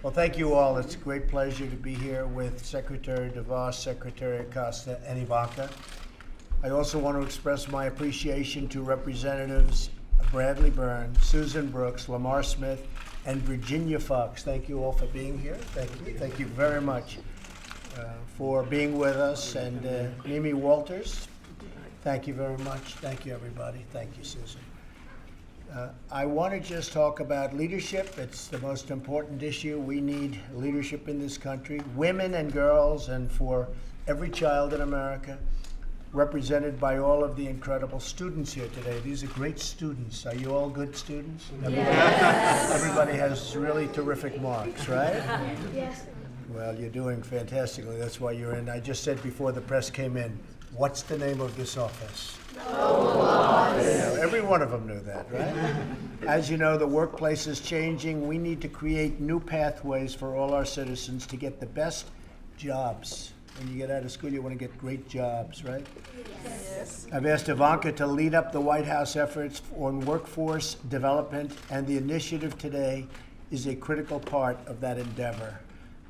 Well, thank you all. It's a great pleasure to be here with Secretary DeVos, Secretary Acosta, and Ivanka. I also want to express my appreciation to Representatives Bradley Byrne, Susan Brooks, Lamar Smith, and Virginia Fox. Thank you all for being here. Thank you. Thank you very much for being with us. And Mimi Walters, thank you very much. Thank you, everybody. Thank you, Susan. I want to just talk about leadership. It's the most important issue. We need leadership in this country, women and girls, and for every child in America, represented by all of the incredible students here today. These are great students. Are you all good students? Yes. Everybody has really terrific marks, right? Yes. Well, you're doing fantastically. That's why you're in. I just said before the press came in, what's the name of this office? Oval Office. Every one of them knew that, right? As you know, the workplace is changing. We need to create new pathways for all our citizens to get the best jobs. When you get out of school, you want to get great jobs, right? Yes. I've asked Ivanka to lead up the White House efforts on workforce development, and the initiative today is a critical part of that endeavor.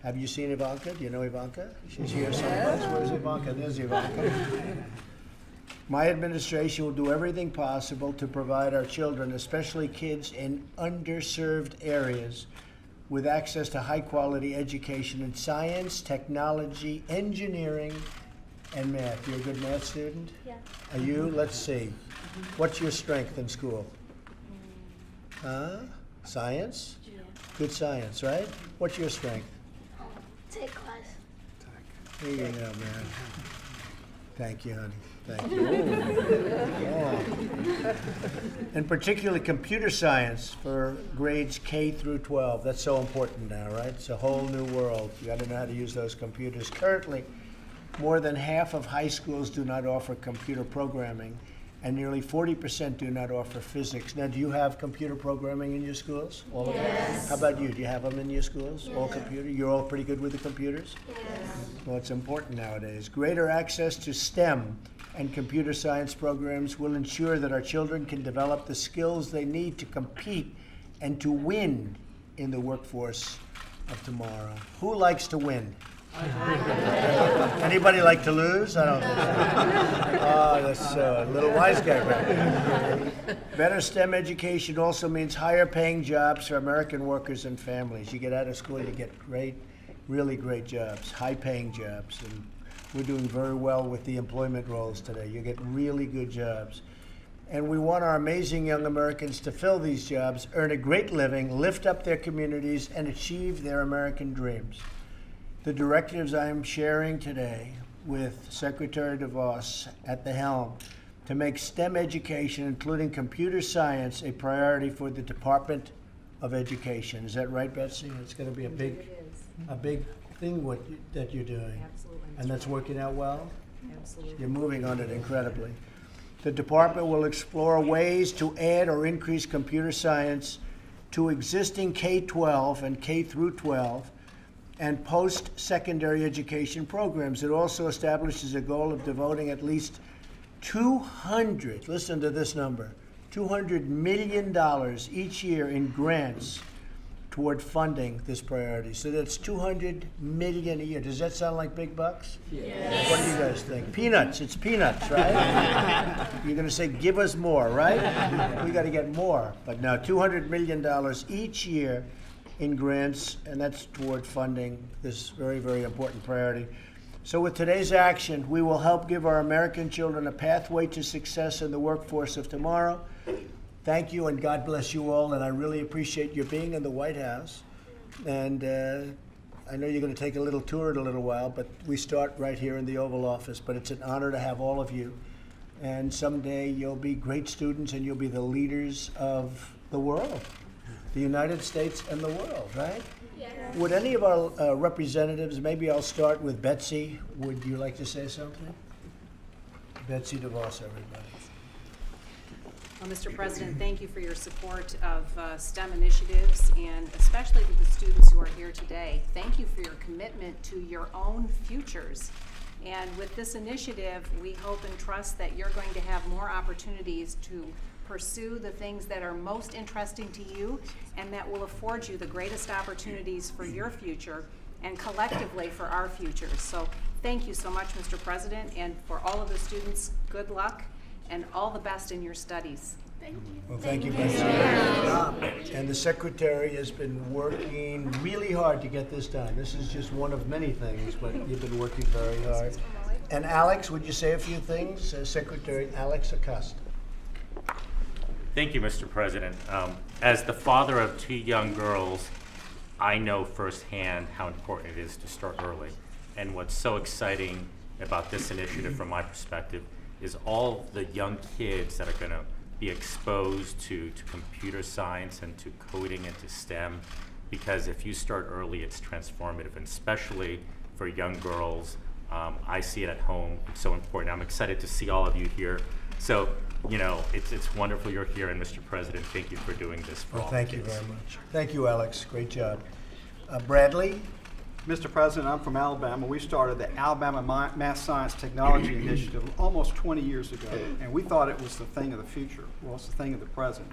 Have you seen Ivanka? Do you know Ivanka? She's here someplace. Where's Ivanka? There's Ivanka. My administration will do everything possible to provide our children, especially kids in underserved areas, with access to high-quality education in science, technology, engineering, and math. You're a good math student? Yeah. Are you? Let's see. What's your strength in school? Science? Yeah. Good science, right? What's your strength? Take class. Here you go, man. Thank you, honey. Thank you. Oh. And particularly computer science for grades K through 12. That's so important now, right? It's a whole new world. You got to know how to use those computers. Currently, more than half of high schools do not offer computer programming, and nearly 40% do not offer physics. Now, do you have computer programming in your schools? All of them? Yes. How about you? Do you have them in your schools? All computer? You're all pretty good with the computers? Yes. Well, it's important nowadays. Greater access to STEM and computer science programs will ensure that our children can develop the skills they need to compete and to win in the workforce of tomorrow. Who likes to win? Anybody like to lose? I don't think so. Oh, that's a little wise guy right there. Better STEM education also means higher paying jobs for American workers and families. You get out of school, you get great, really great jobs, high paying jobs. And we're doing very well with the employment roles today. You get really good jobs. And we want our amazing young Americans to fill these jobs, earn a great living, lift up their communities, and achieve their American dreams. The directives I am sharing today with Secretary DeVos at the helm to make STEM education, including computer science, a priority for the Department of Education. Is that right, Betsy? It's going to be a big thing that you're doing. Absolutely. And that's working out well? Absolutely. You're moving on it incredibly. The department will explore ways to add or increase computer science to existing K-12 and K through 12 and post-secondary education programs. It also establishes a goal of devoting at least listen to this number, $200 million each year in grants toward funding this priority. So that's $200 million a year. Does that sound like big bucks? Yes. What do you guys think? Peanuts. It's peanuts, right? You're going to say, give us more, right? We got to get more. But now, $200 million each year in grants, and that's toward funding this very, very important priority. So with today's action, we will help give our American children a pathway to success in the workforce of tomorrow. Thank you, and God bless you all, and I really appreciate your being in the White House. And I know you're going to take a little tour in a little while, but we start right here in the Oval Office. But it's an honor to have all of you. And someday you'll be great students, and you'll be the leaders of the world, the United States and the world, right? Yes. Would any of our representatives, maybe I'll start with Betsy. Would you like to say something? Betsy DeVos, everybody. Well, Mr. President, thank you for your support of STEM initiatives, and especially to the students who are here today. Thank you for your commitment to your own futures. And with this initiative, we hope and trust that you're going to have more opportunities to pursue the things that are most interesting to you and that will afford you the greatest opportunities for your future and collectively for our futures. So thank you so much, Mr. President, and for all of the students, good luck and all the best in your studies. Thank you. Well, thank you, President. And the Secretary has been working really hard to get this done. This is just one of many things, but you've been working very hard. And Alex, would you say a few things? Secretary Alex Acosta. Thank you, Mr. President. As the father of 2 young girls, I know firsthand how important it is to start early. And what's so exciting about this initiative from my perspective is all the young kids that are going to be exposed to computer science and to coding and to STEM, because if you start early, it's transformative, and especially for young girls. I see it at home. It's so important. I'm excited to see all of you here. So, you know, it's wonderful you're here, and Mr. President, thank you for doing this for Well, all thank the you kids. very much. Thank you, Alex. Great job. Bradley? Mr. President, I'm from Alabama. We started the Alabama Math Science Technology Initiative almost 20 years ago, and we thought it was the thing of the future. Well, it's the thing of the present.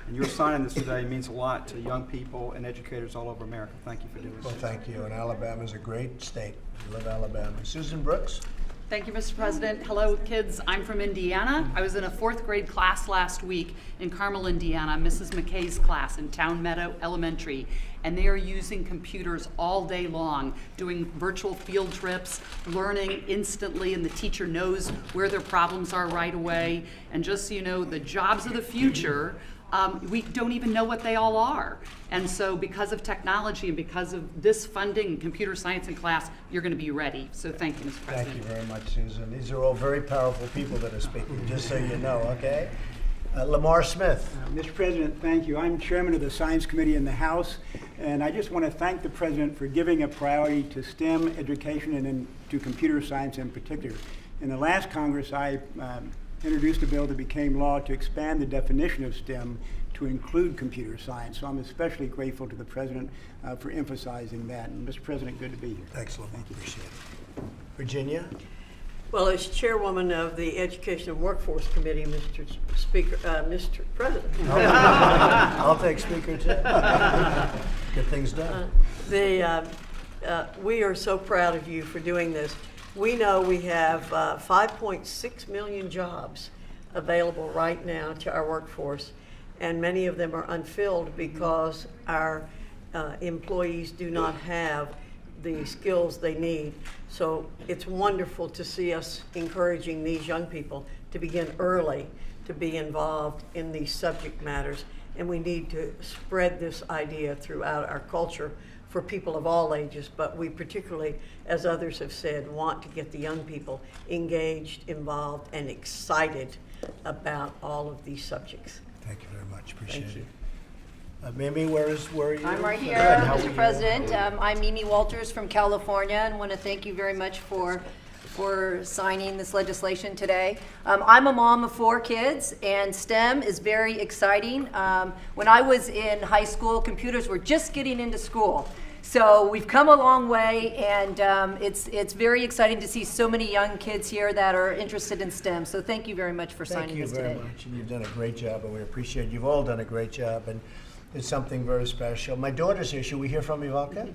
And your signing this today means a lot to young people and educators all over America. Thank you for doing Well, this. thank you. And Alabama's a great state. I love Alabama. Susan Brooks? Thank you, Mr. President. Hello, kids. I'm from Indiana. I was in a 4th grade class last week in Carmel, Indiana, Mrs. McKay's class in Town Meadow Elementary. And they are using computers all day long, doing virtual field trips, learning instantly, and the teacher knows where their problems are right away. And just so you know, the jobs of the future, we don't even know what they all are. And so because of technology and because of this funding, computer science in class, you're going to be ready. So thank you, Mr. President. Thank you very much, Susan. These are all very powerful people that are speaking, just so you know, okay? Lamar Smith. Mr. President, thank you. I'm chairman of the Science Committee in the House, and I just want to thank the President for giving a priority to STEM education and then to computer science in particular. In the last Congress, I introduced a bill that became law to expand the definition of STEM to include computer science. So I'm especially grateful to the President for emphasizing that. And Mr. President, good to be here. Thanks, Lamar. Appreciate it. Virginia? Well, as chairwoman of the Education and Workforce Committee, Mr. Speaker, Mr. President, I'll take speaker too. Get things done. we are so proud of you for doing this. We know we have 5.6 million jobs available right now to our workforce, and many of them are unfilled because our employees do not have the skills they need. So it's wonderful to see us encouraging these young people to begin early, to be involved in these subject matters. And we need to spread this idea throughout our culture for people of all ages, but we particularly, as others have said, want to get the young people engaged, involved, and excited about all of these subjects. Thank you very much. Appreciate it. Mimi, where are you? I'm right here, Good. How are Mr. you? President. I'm Mimi Walters from California, and want to thank you very much for signing this legislation today. I'm a mom of 4 kids, and STEM is very exciting. When I was in high school, computers were just getting into school. So we've come a long way, and it's very exciting to see so many young kids here that are interested in STEM. So thank you very much for signing this today. Thank you very much, and you've done a great job, and we appreciate it. You've all done a great job, and it's something very special. My daughter's here. Should we hear from Ivanka?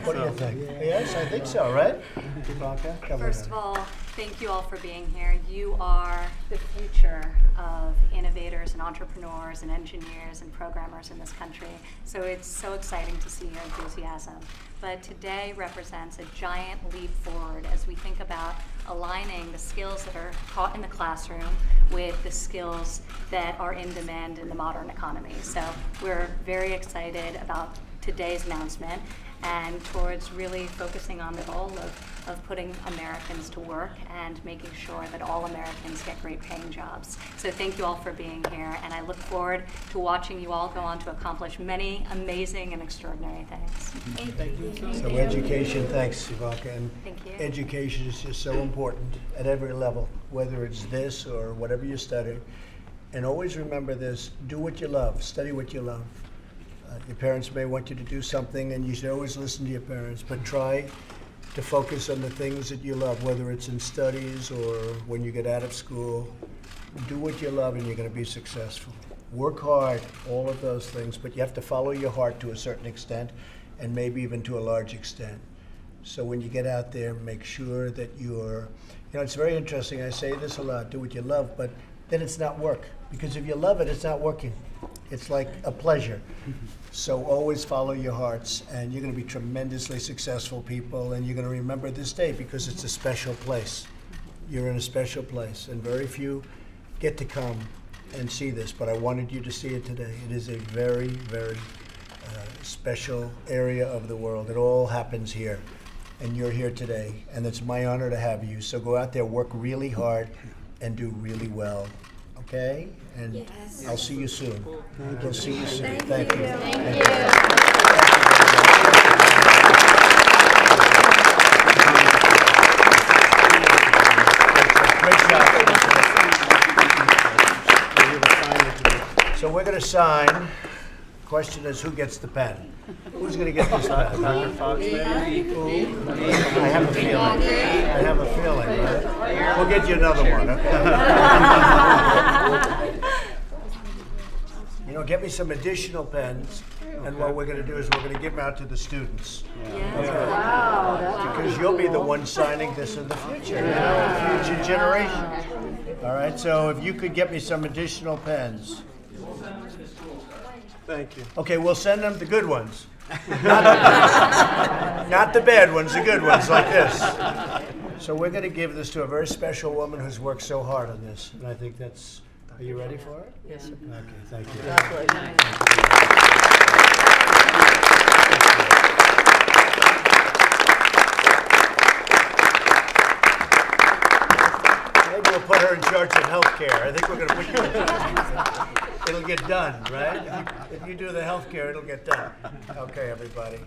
What do you think? Yes, I think so, right? Ivanka, come First on. of all, thank you all for being here. You are the future of innovators and entrepreneurs and engineers and programmers in this country. So it's so exciting to see your enthusiasm. But today represents a giant leap forward as we think about aligning the skills that are taught in the classroom with the skills that are in demand in the modern economy. So we're very excited about today's announcement and towards really focusing on the goal of putting Americans to work and making sure that all Americans get great paying jobs. So thank you all for being here, and I look forward to watching you all go on to accomplish many amazing and extraordinary things. Thank you. So education, thanks, Ivanka. And Thank you. education is just so important at every level, whether it's this or whatever you study. And always remember this, do what you love, study what you love. Your parents may want you to do something, and you should always listen to your parents, but try to focus on the things that you love, whether it's in studies or when you get out of school. Do what you love and you're going to be successful. Work hard, all of those things, but you have to follow your heart to a certain extent and maybe even to a large extent. So when you get out there, make sure that you're, it's very interesting. I say this a lot, do what you love, but then it's not work. Because if you love it, it's not working. It's like a pleasure. So always follow your hearts, and you're going to be tremendously successful people, and you're going to remember this day because it's a special place. You're in a special place, and very few get to come and see this, but I wanted you to see it today. It is a very, very special area of the world. It all happens here, and you're here today, and it's my honor to have you. So go out there, work really hard, and do really well. Okay? And Yes. I'll see you soon. We'll see you soon. Thank you. Thank Great job. So we're going to sign. Question is, who gets the pen? Who's going to get this pen? I have a feeling. I have a feeling, right? We'll get you another one, okay? Get me some additional pens, and what we're going to do is we're going to give them out to the students. Because you'll be the one signing this in the future, future generations. All right, so if you could get me some additional pens. Thank you. Okay, we'll send them the good ones. Not the bad ones, the good ones like this. So we're going to give this to a very special woman who's worked so hard on this. And I think that's, are you ready for it? Yes. Okay, thank you. Maybe we'll put her in charge of healthcare. I think we're going to put you in charge. It'll get done, right? If you do the healthcare, it'll get done. Okay, everybody.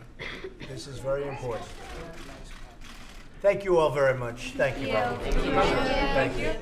This is very important. Thank you all very much. Thank you. Thank you.